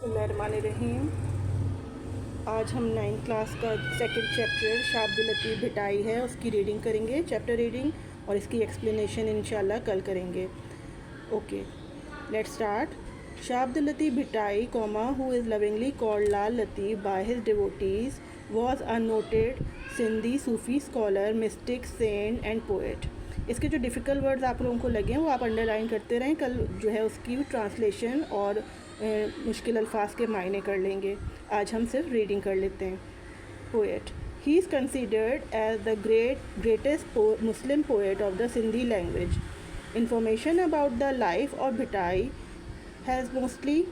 बिस्मिल्लाहिर्रहमानिर्रहीम। आज हम 9th क्लास का सेकंड चैप्टर शाह अब्दुल लतीफ़ भिटाई है, उसकी रीडिंग करेंगे, चैप्टर रीडिंग, और इसकी एक्सप्लेनेशन इंशाल्लाह कल करेंगे। Okay, let's start. Shah Abdul Latif Bhitai, who is lovingly called Lal Latif by his devotees, was a noted Sindhi Sufi scholar, mystic, saint and poet. इसके जो डिफ़िकल्ट वर्ड्स आप लोगों को लगे हैं वो आप अंडरलाइन करते रहें, कल जो है उसकी ट्रांसलेशन और मुश्किल अल्फाज के मायने कर लेंगे। आज हम सिर्फ रीडिंग कर लेते हैं। Poet, he is considered as the greatest Muslim poet of the Sindhi language. Information about the life of Bhitai has mostly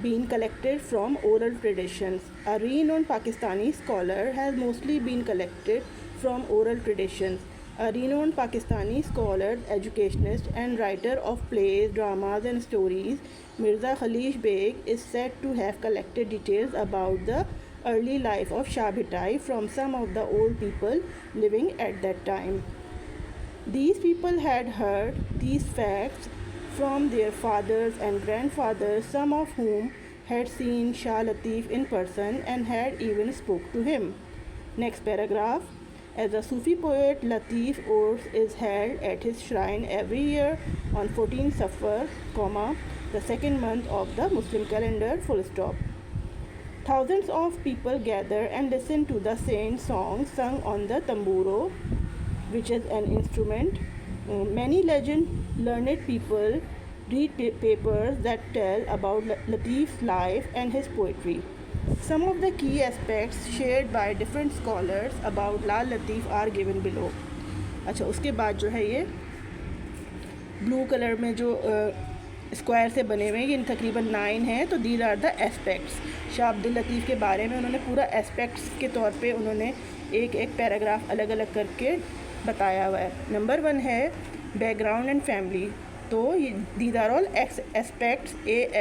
been collected from oral traditions. A renowned Pakistani scholar has mostly been collected from oral traditions. A renowned Pakistani scholar, educationist, and writer of plays, dramas, and stories, Mirza Khalid Beg, is said to have collected details about the early life of Shah Bhitai from some of the old people living at that time. These people had heard these facts from their fathers and grandfathers, some of whom had seen Shah Latif in person and had even spoke to him. Next paragraph. As a Sufi poet, Latif Urs is held at his shrine every year on 14 Safar, the second month of the Muslim calendar, full stop. Thousands of people gather and listen to the saint songs sung on the tamburo, which is an instrument. Many learned people read papers that tell about Latif's life and his poetry. Some of the key aspects shared by different scholars about Lal Latif are given below. अच्छा, उसके बाद जो है ये blue colour में जो square से बने हुए हैं, ये तकरीबन 9 हैं। तो these are the aspects. Shah Abdul Latif के बारे में उन्होंने पूरा एस्पेक्ट्स के तौर पे उन्होंने एक एक पैराग्राफ अलग अलग करके बताया हुआ है। नंबर 1 है बैकग्राउंड एंड फैमिली। तो ये these are all aspects,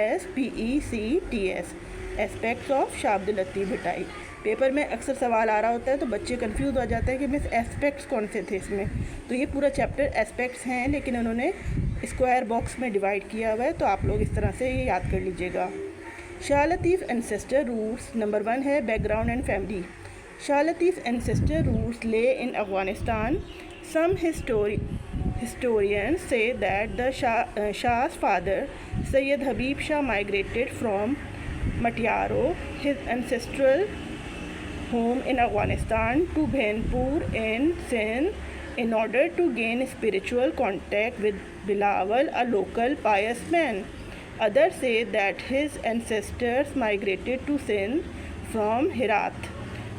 ASPECTS, aspects of Shah Abdul Latif Bhitai. Paper में अक्सर सवाल आ रहा होता है तो बच्चे कंफ्यूज हो जाते हैं कि मिस एस्पेक्ट्स कौन से थे इसमें। तो ये पूरा चैप्टर एस्पेक्ट्स हैं, लेकिन उन्होंने स्क्वायर बॉक्स में डिवाइड किया हुआ है, तो आप लोग इस तरह से ये याद कर लीजिएगा। Shah Latif ancestor roots. Number 1 है background and family. Shah Latif's ancestor roots lay in Afghanistan. Some historians say that the Shah's father, Sayyid Habib Shah, migrated from Matiaro, his ancestral home in Afghanistan, to Bhainpur in Sindh in order to gain spiritual contact with Bilawal, a local pious man. Others say that his ancestors migrated to Sindh from Herat.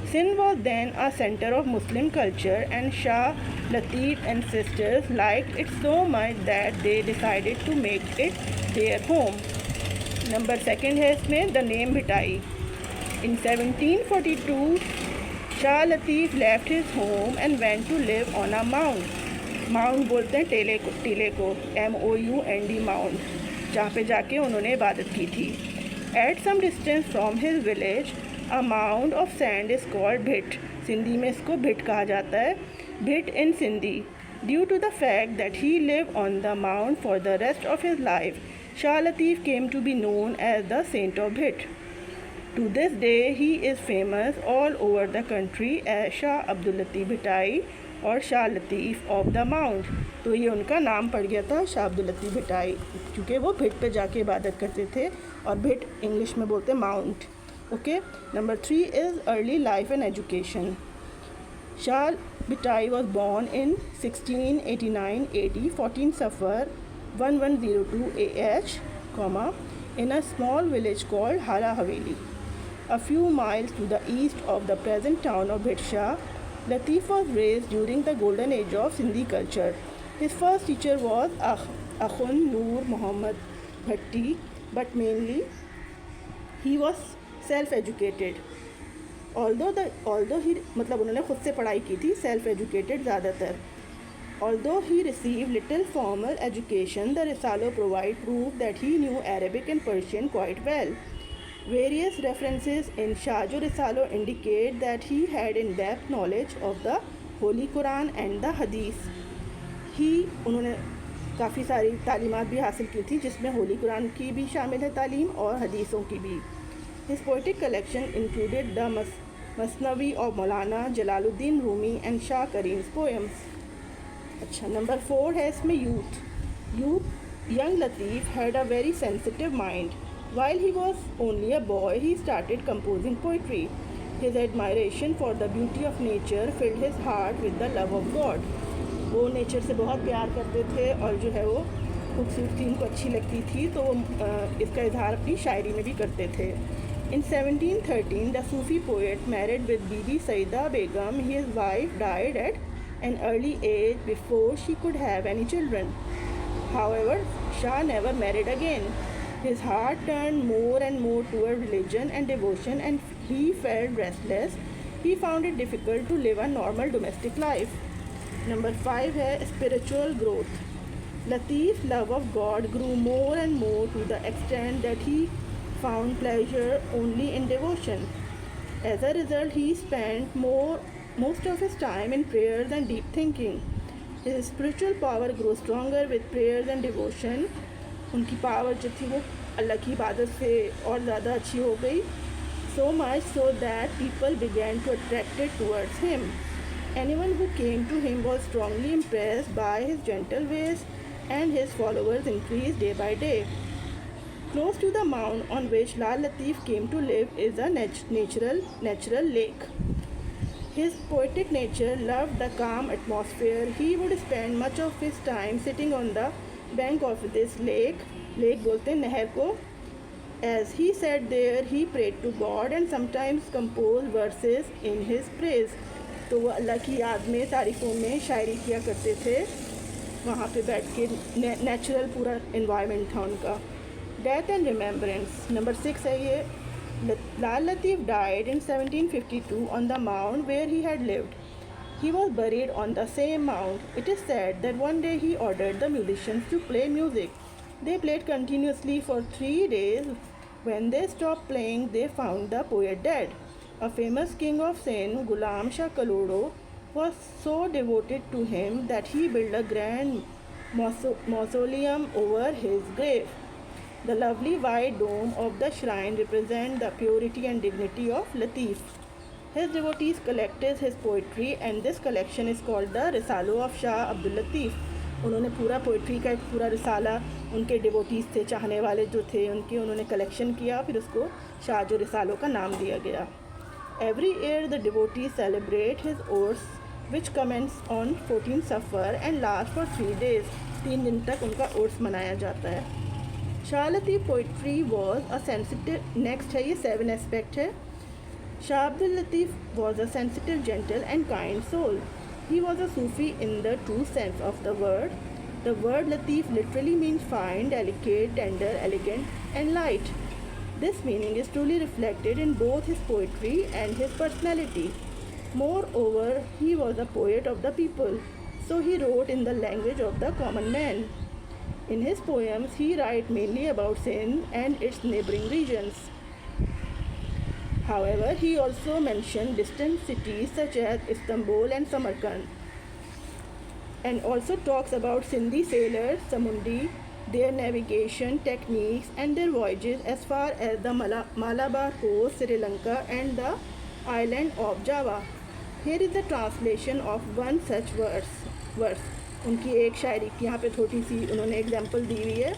Sindh was then a center of Muslim culture, and Shah Latif's ancestors liked it so much that they decided to make it their home. Number 2 है इसमें the name Bhittai. In 1742, Shah Latif left his home and went to live on a mound. Mound बोलते हैं टीले को, MOUND, mound, जहाँ पे जाके उन्होंने इबादत की थी। At some distance from his village, a mound of sand is called भिट। Sindhi में इसको भिट कहा जाता है, भिट इन Sindhi. Due to the fact that he lived on the mound for the rest of his life, Shah Latif came to be known as the Saint of Bhit. To this day, he is famous all over the country as Shah Abdul Latif Bhitai और Shah Latif of the mount. तो ये उनका नाम पड़ गया था शाह अब्दुल लतीफ़ भिटाई, क्योंकि वो भिट पे जाके इबादत करते थे, और भिट इंग्लिश में बोलते mount. Okay, number 3 is early life and education. Shah Bhittai was born in 1689 AD, 14 Safar 1102 AH, in a small village called Hala Haveli, a few miles to the east of the present town of Bhidsha. Latif was raised during the golden age of Sindhi culture. His first teacher was Akhund Noor Muhammad Bhatti, but mainly he was self-educated. Although he मतलब उन्होंने खुद से पढ़ाई की थी, self-educated ज़्यादातर. Although he received little formal education, the Risalo provide proof that he knew Arabic and Persian quite well. Various references in Shahjo Risalo indicate that he had in-depth knowledge of the Holy Quran and the Hadith. उन्होंने काफ़ी सारी तालीमात भी हासिल की थी, जिसमें होली कुरान की भी शामिल है तालीम और हदीसों की भी। His poetic collection included the Masnavi और मौलाना जलालुद्दीन रूमी एंड शाह करीम्स पोएम्स। अच्छा, नंबर 4 है इसमें youth. Young Latif had a very sensitive mind. While he was only a boy, he started composing poetry. His admiration for the beauty of nature filled his heart with the love of God. वो nature से बहुत प्यार करते थे और जो है वो खूबसूरती उनको अच्छी लगती थी, तो वो इसका इजहार अपनी शायरी में भी करते थे। In 1713, the Sufi poet married with Bibi Saida Begum. His wife died at an early age before she could have any children. However, Shah never married again. His heart turned more and more toward religion and devotion, and he felt restless. He found it difficult to live a normal domestic life. Number 5 है spiritual growth. Latif's love of God grew more and more to the extent that he found pleasure only in devotion. As a result, he spent most of his time in prayers and deep thinking. His spiritual power grew stronger with prayers and devotion. उनकी power जो थी वो अल्लाह की इबादत से और ज़्यादा अच्छी हो गई. So much so that people began to attract it towards him. Anyone who came to him was strongly impressed by his gentle ways, and his followers increased day by day. Close to the mound on which Lal Latif came to live is a natural lake. His poetic nature loved the calm atmosphere. He would spend much of his time sitting on the bank of this lake. Lake बोलते हैं नहर को. As he sat there, he prayed to God and sometimes composed verses in his praise. तो वो अल्लाह की याद में, तारीफ़ों में शायरी किया करते थे वहाँ पे बैठ के. नेचुरल पूरा इन्वायरमेंट था उनका. Death and remembrance. Number 6 है ये. Lal Latif died in 1752 on the mound where he had lived. He was buried on the same mound. It is said that one day he ordered the musicians to play music. They played continuously for 3 days. When they stopped playing, they found the poet dead. A famous king of Sindh, Ghulam Shah Kalodo, was so devoted to him that he built a grand mausoleum over his grave. The lovely white dome of the shrine represents the purity and dignity of Latif. His devotees collected his poetry, and this collection is called the Risalo of Shah Abdul Latif. उन्होंने पूरा poetry का एक पूरा रिसाला, उनके devotees थे, चाहने वाले जो थे उनके, उन्होंने कलेक्शन किया, फिर उसको शाह जो रिसालों का नाम दिया गया. Every year the devotees celebrate his Urs, which commence on 14 Safar and last for 3 days. 3 दिन तक उनका उर्स मनाया जाता है. Shah Latif poetry was a sensitive. Next है ये 7 aspect है. Shah Abdul Latif was a sensitive, gentle and kind soul. He was a Sufi in the true sense of the word. The word Latif literally means fine, delicate, tender, elegant and light. This meaning is truly reflected in both his poetry and his personality. Moreover, he was a poet of the people, so he wrote in the language of the common man. In his poems, he writes mainly about Sindh and its neighboring regions. However, he also mentioned distant cities such as Istanbul and Samarkand, and also talks about Sindhi sailors, Samundi, their navigation techniques and their voyages as far as the Malabar coast, Sri Lanka and the island of Java. Here is the translation of one such verse. उनकी एक शायरी की यहाँ पे थोड़ी सी उन्होंने example दी हुई है.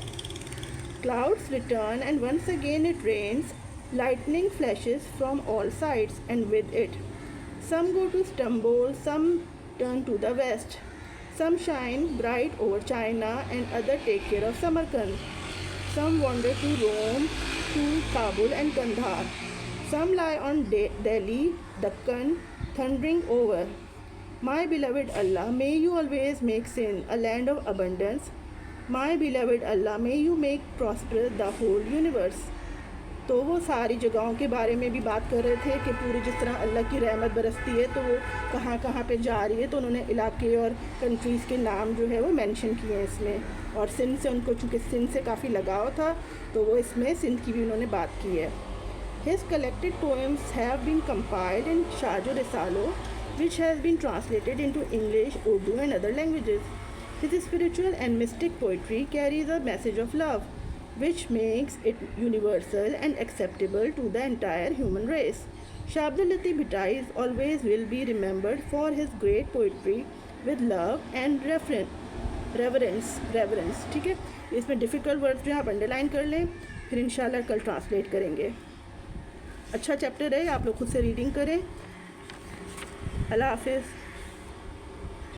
Clouds return and once again it rains. Lightning flashes from all sides and with it. Some go to Istanbul, some turn to the west. Some shine bright over China and others take care of Samarkand. Some wander to Rome, to Kabul and Kandahar. Some lie on Delhi, Deccan, thundering over. My beloved Allah, may you always make Sindh a land of abundance. My beloved Allah, may you make prosperous the whole universe. तो वो सारी जगहों के बारे में भी बात कर रहे थे कि पूरी जिस तरह अल्लाह की रहमत बरसती है तो वो कहाँ कहाँ पे जा रही है. तो उन्होंने इलाके और कंट्रीज़ के नाम जो है वो मेंशन किए हैं इसमें. और सिंध से उनको चूँकि सिंध से काफ़ी लगाव था तो वो इसमें सिंध की भी उन्होंने बात की है. His collected poems have been compiled in Shajo Risalo, which has been translated into English, Urdu and other languages. His spiritual and mystic poetry carries a message of love, which makes it universal and acceptable to the entire human race. Shah Abdul Latif Bhittai always will be remembered for his great poetry with love and reverence. ठीक है, इसमें difficult words जो आप underline कर लें, फिर इंशाल्लाह कल ट्रांसलेट करेंगे. अच्छा चैप्टर है, आप लोग खुद से रीडिंग करें. अल्लाह हाफिज़.